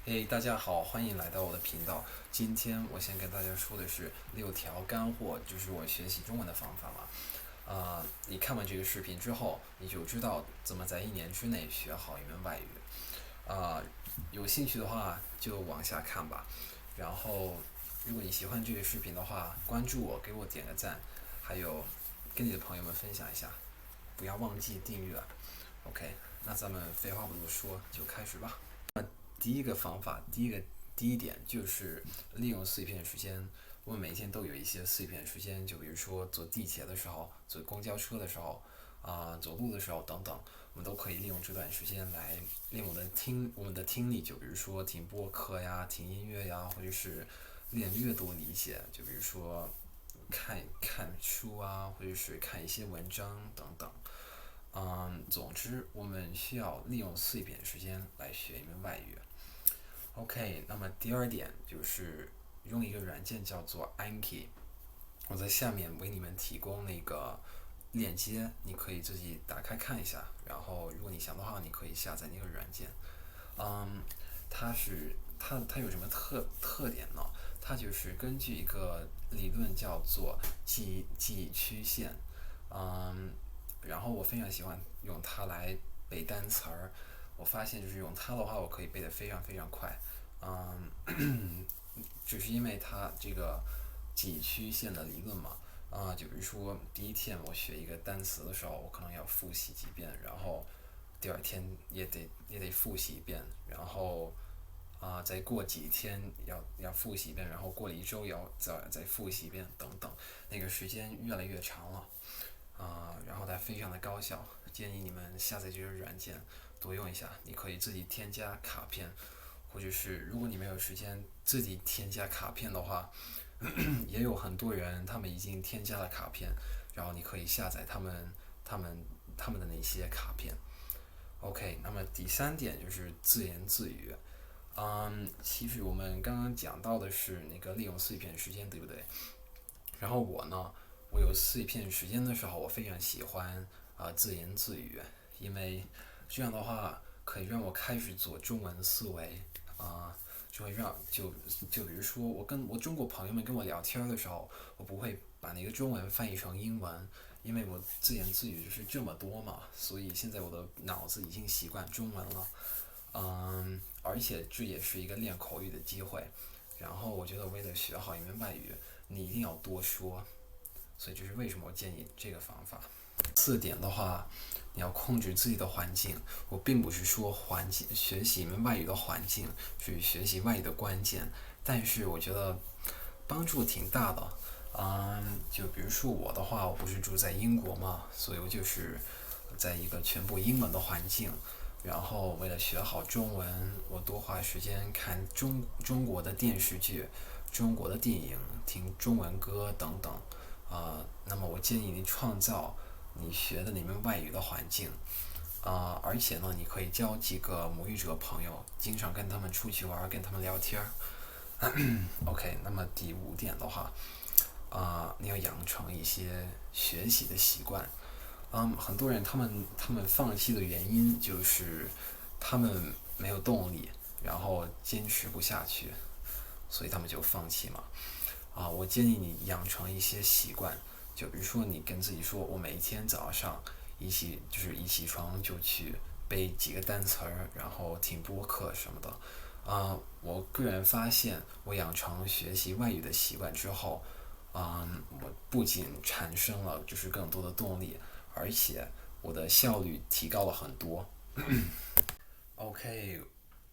嘿，大家好，欢迎来到我的频道。今天我先跟大家说的是6条干货，就是我学习中文的方法嘛。你看完这个视频之后，你就知道怎么在1年之内学好一门外语。有兴趣的话就往下看吧。然后，如果你喜欢这个视频的话，关注我，给我点个赞，还有跟你的朋友们分享一下，不要忘记订阅。OK，那咱们废话不多说，就开始吧。第一个方法，第一点就是利用碎片时间。我们每天都有一些碎片时间，就比如说坐地铁的时候、坐公交车的时候、走路的时候等等，我们都可以利用这段时间来练我们的听力。就比如说听播客呀、听音乐呀，或者是练阅读理解，就比如说看看书啊，或者是看一些文章等等。总之，我们需要利用碎片时间来学一门外语。OK，那么第二点就是用一个软件叫做 Anki，我在下面为你们提供那个链接，你可以自己打开看一下。然后，如果你想的话，你可以下载那个软件。嗯，它有什么特点呢？它就是根据一个理论叫做记忆曲线。嗯，然后我非常喜欢用它来背单词儿。我发现就是用它的话，我可以背得非常非常快。只是因为它这个记忆曲线的理论嘛。就比如说第一天我学一个单词的时候，我可能要复习几遍，然后第二天也得复习一遍，然后再过几天要复习一遍，然后过了1周要再复习一遍等等，那个时间越来越长了。然后它非常的高效，建议你们下载这个软件多用一下。你可以自己添加卡片，或者是如果你没有时间自己添加卡片的话，也有很多人他们已经添加了卡片，然后你可以下载他们他们的那些卡片。OK，那么第三点就是自言自语。其实我们刚刚讲到的是那个利用碎片时间，对不对？然后我呢，我有碎片时间的时候，我非常喜欢自言自语，因为这样的话可以让我开始做中文思维。就会就比如说我中国朋友们跟我聊天的时候，我不会把那个中文翻译成英文，因为我自言自语就是这么多嘛，所以现在我的脑子已经习惯中文了。而且这也是一个练口语的机会。然后我觉得为了学好一门外语，你一定要多说，所以这是为什么我建议这个方法。4点的话，你要控制自己的环境。我并不是说环境学习一门外语的环境是学习外语的关键，但是我觉得帮助挺大的。就比如说我的话，我不是住在英国嘛，所以我就是在一个全部英文的环境。然后为了学好中文，我多花时间看中国的电视剧、中国的电影、听中文歌等等。那么我建议你创造你学的那门外语的环境。而且呢，你可以交几个母语者朋友，经常跟他们出去玩，跟他们聊天。OK，那么第5点的话，你要养成一些学习的习惯。很多人他们放弃的原因就是他们没有动力，然后坚持不下去，所以他们就放弃嘛。我建议你养成一些习惯，就比如说你跟自己说，我每天早上一起床就去背几个单词儿，然后听播客什么的。我个人发现，我养成学习外语的习惯之后，我不仅产生了就是更多的动力，而且我的效率提高了很多。OK，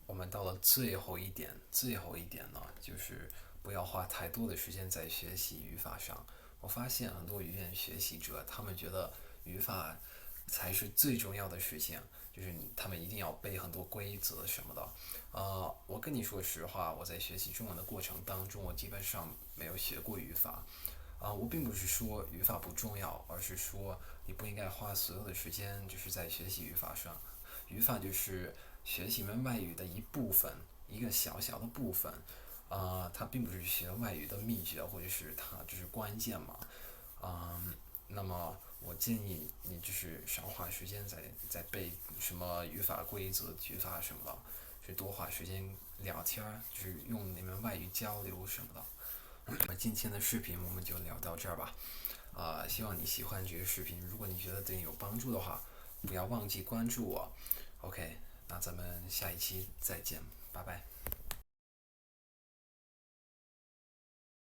我们到了最后一点，最后一点呢，就是不要花太多的时间在学习语法上。我发现很多语言学习者，他们觉得语法才是最重要的事情，就是他们一定要背很多规则什么的。我跟你说实话，我在学习中文的过程当中，我基本上没有学过语法。我并不是说语法不重要，而是说你不应该花所有的时间就是在学习语法上。语法就是学习一门外语的一部分，一个小小的部分。它并不是学外语的秘诀，或者是它就是关键嘛。那么我建议你就是少花时间在背什么语法规则、语法什么的，就多花时间聊天儿，就是用你们外语交流什么的。那么今天的视频我们就聊到这儿吧。希望你喜欢这个视频。如果你觉得对你有帮助的话，不要忘记关注我。OK，那咱们下一期再见，拜拜。